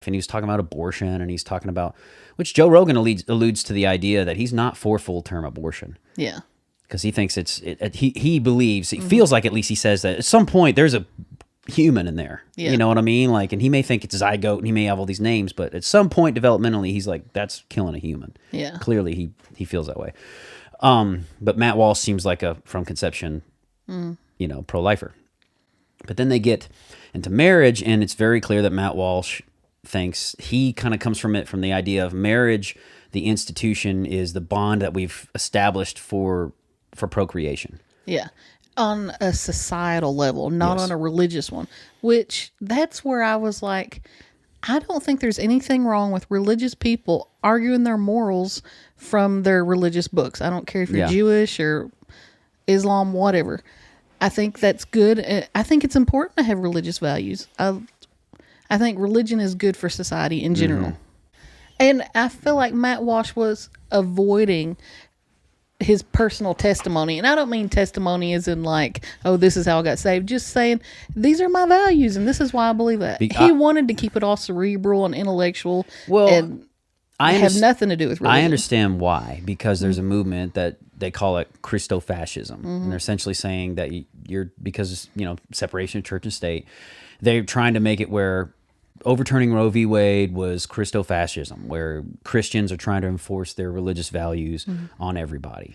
and he was talking about abortion, and he's talking about, which Joe Rogan alludes to the idea that he's not for full-term abortion. Yeah. Because he thinks he believes, he feels like, at least he says that at some point there's a human in there. Yeah. You know what I mean? Like, and he may think it's a zygote and he may have all these names, but at some point developmentally, he's like, that's killing a human. Yeah. Clearly he feels that way. But Matt Walsh seems like a from conception, pro-lifer. But then they get into marriage, and it's very clear that Matt Walsh thinks, he kind of comes from the idea of marriage. The institution is the bond that we've established for procreation. Yeah. On a societal level, not Yes. on a religious one, which that's where I was like, I don't think there's anything wrong with religious people arguing their morals from their religious books. I don't care if you're Jewish or Islam, whatever. I think that's good. I think it's important to have religious values. I think religion is good for society in general. And I feel like Matt Walsh was avoiding his personal testimony. And I don't mean testimony as in like, oh, this is how I got saved. Just saying, these are my values and this is why I believe that. He wanted to keep it all cerebral and intellectual and have nothing to do with religion. I understand why, because there's a movement that they call it Christofascism. And they're essentially saying that because separation of church and state, they're trying to make it where overturning Roe v. Wade was Christofascism, where Christians are trying to enforce their religious values on everybody.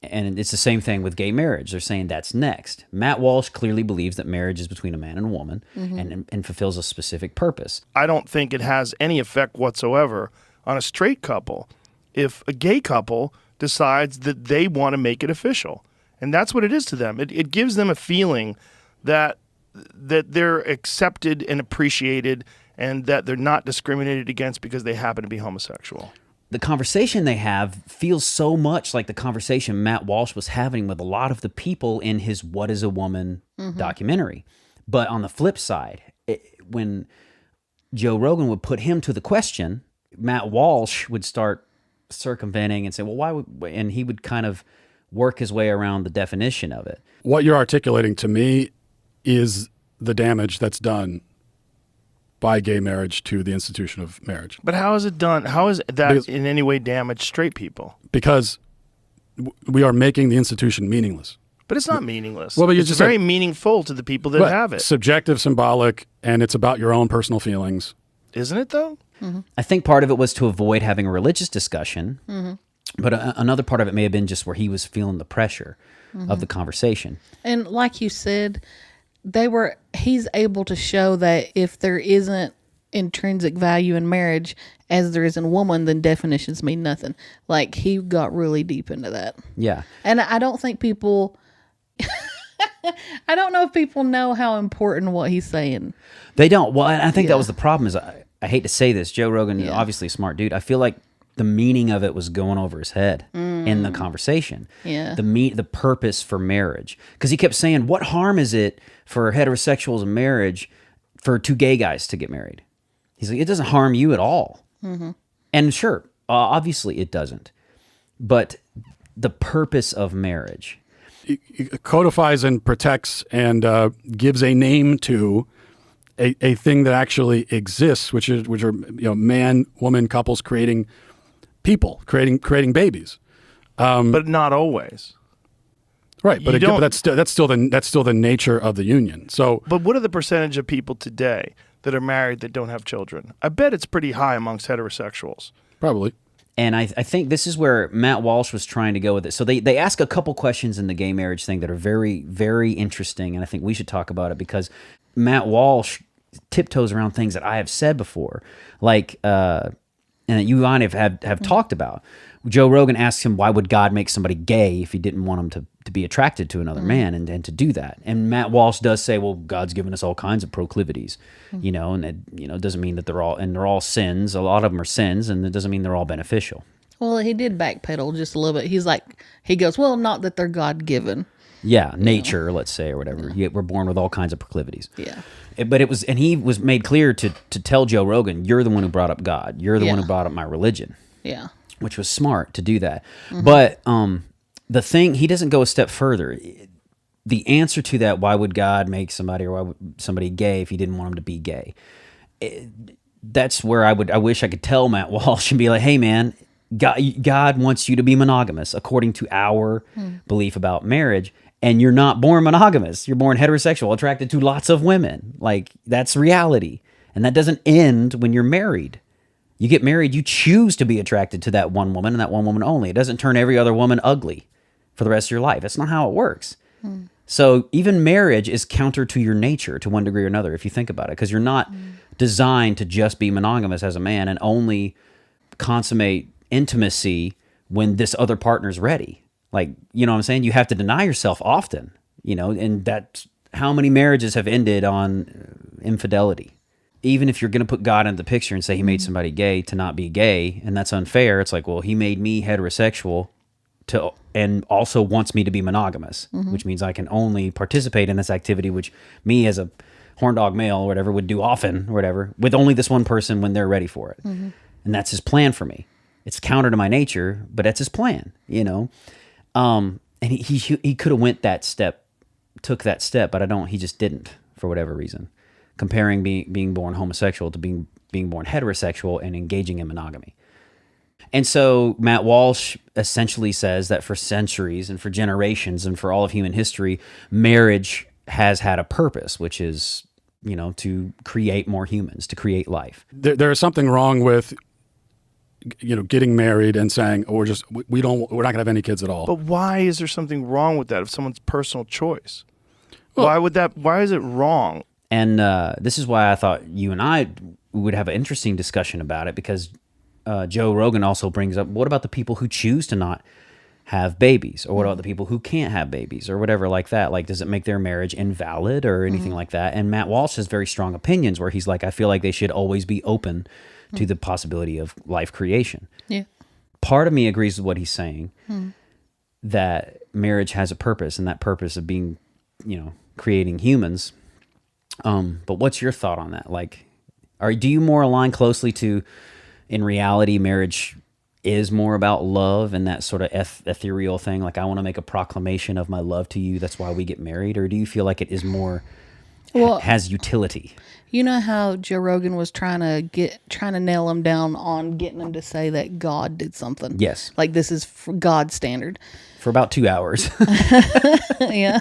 And it's the same thing with gay marriage. They're saying that's next. Matt Walsh clearly believes that marriage is between a man and a woman and fulfills a specific purpose. I don't think it has any effect whatsoever on a straight couple if a gay couple decides that they want to make it official. And that's what it is to them. It gives them a feeling that they're accepted and appreciated and that they're not discriminated against because they happen to be homosexual. The conversation they have feels so much like the conversation Matt Walsh was having with a lot of the people in his What is a Woman documentary. But on the flip side, when Joe Rogan would put him to the question, Matt Walsh would start circumventing and say, well, why would, and he would kind of work his way around the definition of it. What you're articulating to me is the damage that's done by gay marriage to the institution of marriage. But how is it done? How is that in any way damaged straight people? Because we are making the institution meaningless. But it's not meaningless. Well, but it's very meaningful to the people that have it. Subjective, symbolic, and it's about your own personal feelings. Isn't it, though? I think part of it was to avoid having a religious discussion, but another part of it may have been just where he was feeling the pressure of the conversation. And like you said, he's able to show that if there isn't intrinsic value in marriage as there is in a woman, then definitions mean nothing. Like, he got really deep into that. Yeah. And I don't think people... I don't know if people know how important what he's saying. They don't. Well, I think that was the problem is, I hate to say this, Joe Rogan is obviously a smart dude. I feel like the meaning of it was going over his head in the conversation. Yeah. The purpose for marriage. Because he kept saying, what harm is it for heterosexuals in marriage for two gay guys to get married? He's like, it doesn't harm you at all. And sure, obviously it doesn't. But the purpose of marriage... It codifies and protects and gives a name to a thing that actually exists, which are man, woman couples creating people, creating babies, but not always. Right, but that's still the nature of the union. So, but what are the percentage of people today that are married that don't have children? I bet it's pretty high amongst heterosexuals. Probably. And I think this is where Matt Walsh was trying to go with it. So they ask a couple questions in the gay marriage thing that are very, very interesting, and I think we should talk about it because Matt Walsh tiptoes around things that I have said before, like and that you and I have talked about. Joe Rogan asks him, why would God make somebody gay if he didn't want him to be attracted to another man and to do that? And Matt Walsh does say, well, God's given us all kinds of proclivities, and it doesn't mean that they're all sins. A lot of them are sins, and it doesn't mean they're all beneficial. Well, he did backpedal just a little bit. He goes, well, not that they're God-given. Yeah, nature, let's say, or whatever. Yeah, we're born with all kinds of proclivities. Yeah. But he was made clear to tell Joe Rogan, you're the one who brought up God. You're the one who brought up my religion. Yeah. Which was smart to do that. But the thing, he doesn't go a step further. The answer to that, why would God make somebody or why would somebody gay if he didn't want them to be gay? that's where I wish I could tell Matt Walsh and be like, hey man, God wants you to be monogamous according to our belief about marriage. And you're not born monogamous. You're born heterosexual, attracted to lots of women. Like, that's reality. And that doesn't end when you're married. You get married, you choose to be attracted to that one woman and that one woman only. It doesn't turn every other woman ugly for the rest of your life. That's not how it works. So even marriage is counter to your nature to one degree or another, if you think about it, because you're not designed to just be monogamous as a man and only consummate intimacy when this other partner's ready. Like, you know what I'm saying? You have to deny yourself often, you know, and that's how many marriages have ended on infidelity. Even if you're going to put God into the picture and say he made somebody gay to not be gay, and that's unfair, it's like, well, he made me heterosexual and also wants me to be monogamous, which means I can only participate in this activity, which me as a horn dog male or whatever would do often or whatever, with only this one person when they're ready for it. And that's his plan for me. It's counter to my nature, but that's his plan, you know? And he could have took that step, but he just didn't for whatever reason. Comparing being born homosexual to being born heterosexual and engaging in monogamy. And so Matt Walsh essentially says that for centuries and for generations and for all of human history, marriage has had a purpose, which is, you know, to create more humans, to create life. There is something wrong with, you know, getting married and saying, oh, we're not going to have any kids at all. But why is there something wrong with that if someone's personal choice? Well, why is it wrong? And this is why I thought you and I would have an interesting discussion about it, because Joe Rogan also brings up, what about the people who choose to not have babies? Or what about the people who can't have babies or whatever like that? Like, does it make their marriage invalid or anything like that? And Matt Walsh has very strong opinions where he's like, I feel like they should always be open to the possibility of life creation. Yeah. Part of me agrees with what he's saying, that marriage has a purpose, and that purpose of being, you know, creating humans. But what's your thought on that? Like, do you more align closely to, in reality, marriage is more about love and that sort of ethereal thing? Like, I want to make a proclamation of my love to you, that's why we get married? Or do you feel like it is more, has utility? You know how Joe Rogan was trying to nail him down on getting him to say that God did something? Yes. Like, this is for God's standard. For about 2 hours. Yeah.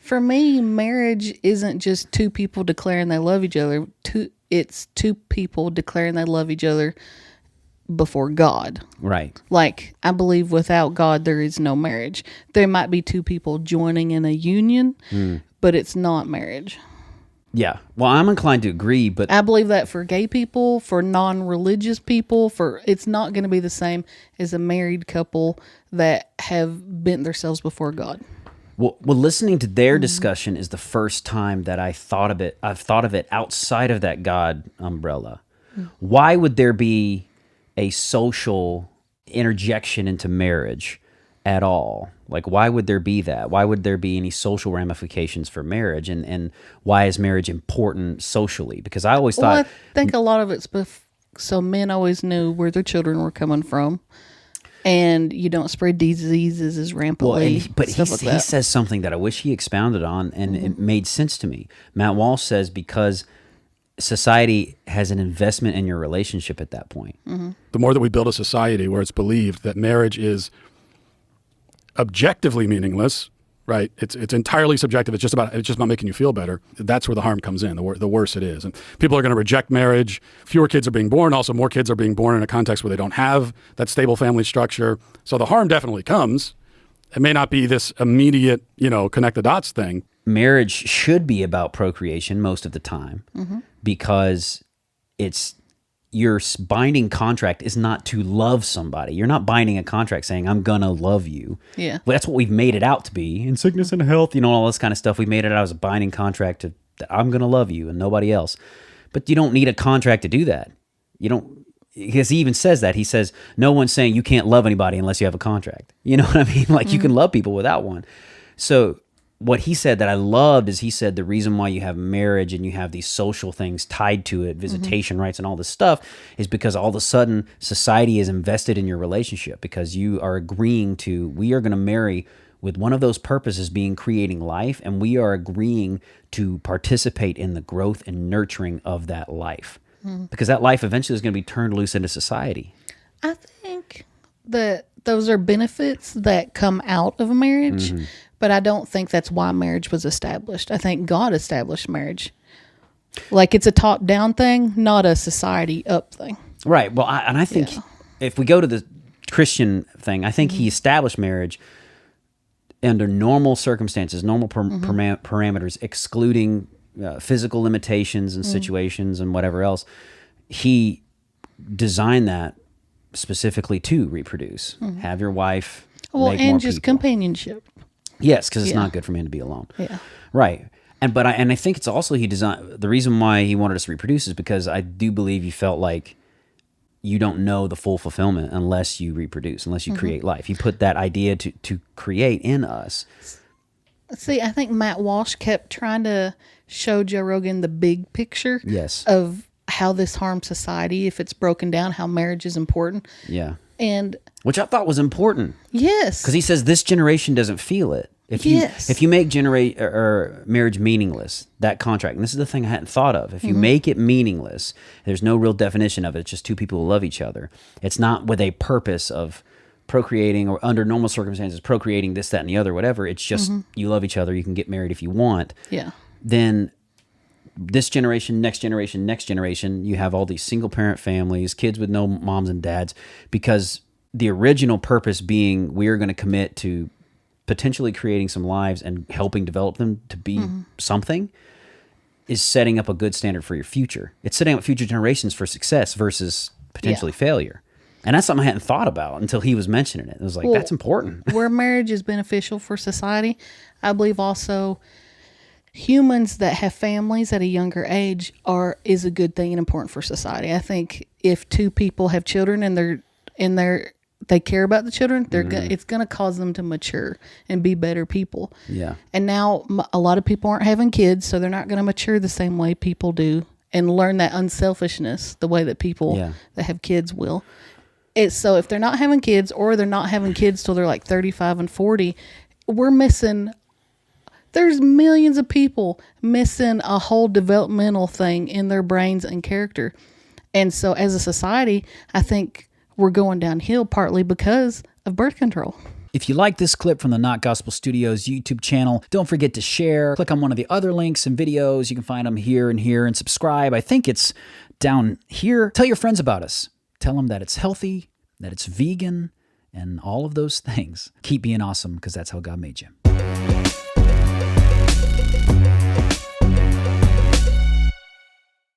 For me, marriage isn't just two people declaring they love each other. It's two people declaring they love each other before God. Right. Like, I believe without God, there is no marriage. There might be two people joining in a union, but it's not marriage. Yeah. Well, I'm inclined to agree, but I believe that for gay people, for non-religious people, it's not going to be the same as a married couple that have bent themselves before God. Well, listening to their discussion is the first time that I've thought of it outside of that God umbrella. Why would there be a social interjection into marriage at all? Like, why would there be that? Why would there be any social ramifications for marriage? And why is marriage important socially? Because I always thought... I think a lot of it's so men always knew where their children were coming from. And you don't spread diseases as rampantly. But he says something that I wish he expounded on, and it made sense to me. Matt Walsh says because society has an investment in your relationship at that point. The more that we build a society where it's believed that marriage is objectively meaningless, right? It's entirely subjective. It's just about making you feel better. That's where the harm comes in. The worse it is, and people are going to reject marriage. Fewer kids are being born. Also, more kids are being born in a context where they don't have that stable family structure. So the harm definitely comes. It may not be this immediate, connect the dots thing. Marriage should be about procreation most of the time, because it's your binding contract is not to love somebody. You're not binding a contract saying, I'm going to love you. Yeah. Well, that's what we've made it out to be. In sickness and health, all this kind of stuff. We made it out as a binding contract that I'm going to love you and nobody else. But you don't need a contract to do that. You don't, because he even says that. He says, no one's saying you can't love anybody unless you have a contract. You know what I mean? Like, you can love people without one. So what he said that I loved is he said the reason why you have marriage and you have these social things tied to it, visitation rights and all this stuff, is because all of a sudden society is invested in your relationship, because you are agreeing to, we are going to marry with one of those purposes being creating life, and we are agreeing to participate in the growth and nurturing of that life. because that life eventually is going to be turned loose into society. I think that those are benefits that come out of a marriage, but I don't think that's why marriage was established. I think God established marriage. Like it's a top-down thing, not a society-up thing. Right. Well, I think if we go to the Christian thing, I think he established marriage under normal circumstances, normal parameters, excluding physical limitations and situations and whatever else. He designed that specifically to reproduce, have your wife make and more just people. Companionship. Yes, because it's not good for man to be alone. Yeah. Right. And I think it's also he designed the reason why he wanted us to reproduce is because I do believe he felt like you don't know the full fulfillment unless you reproduce, unless you create life. He put that idea to create in us. See, I think Matt Walsh kept trying to show Joe Rogan the big picture of how this harms society if it's broken down, how marriage is important. Yeah. And which I thought was important. Yes. Because he says this generation doesn't feel it. If you make marriage meaningless, that contract, and this is the thing I hadn't thought of. If you make it meaningless, there's no real definition of it. It's just two people who love each other. It's not with a purpose of procreating or under normal circumstances, procreating this, that, and the other, whatever. It's just you love each other. You can get married if you want. Yeah. Then this generation, next generation, you have all these single parent families, kids with no moms and dads, because the original purpose being we're going to commit to potentially creating some lives and helping develop them to be something is setting up a good standard for your future. It's setting up future generations for success versus potentially failure. And that's something I hadn't thought about until he was mentioning it. It was like, that's important. Where marriage is beneficial for society, I believe also humans that have families at a younger age is a good thing and important for society. I think if two people have children and they care about the children, it's going to cause them to mature and be better people. Yeah. And now a lot of people aren't having kids, so they're not going to mature the same way people do and learn that unselfishness the way that people that have kids will. So if they're not having kids or they're not having kids till they're like 35 and 40, there's millions of people missing a whole developmental thing in their brains and character. And so as a society, I think we're going downhill partly because of birth control. If you like this clip from the Not Gospel Studios YouTube channel, don't forget to share. Click on one of the other links and videos. You can find them here and here, and subscribe. I think it's down here. Tell your friends about us. Tell them that it's healthy, that it's vegan, and all of those things. Keep being awesome, because that's how God made you.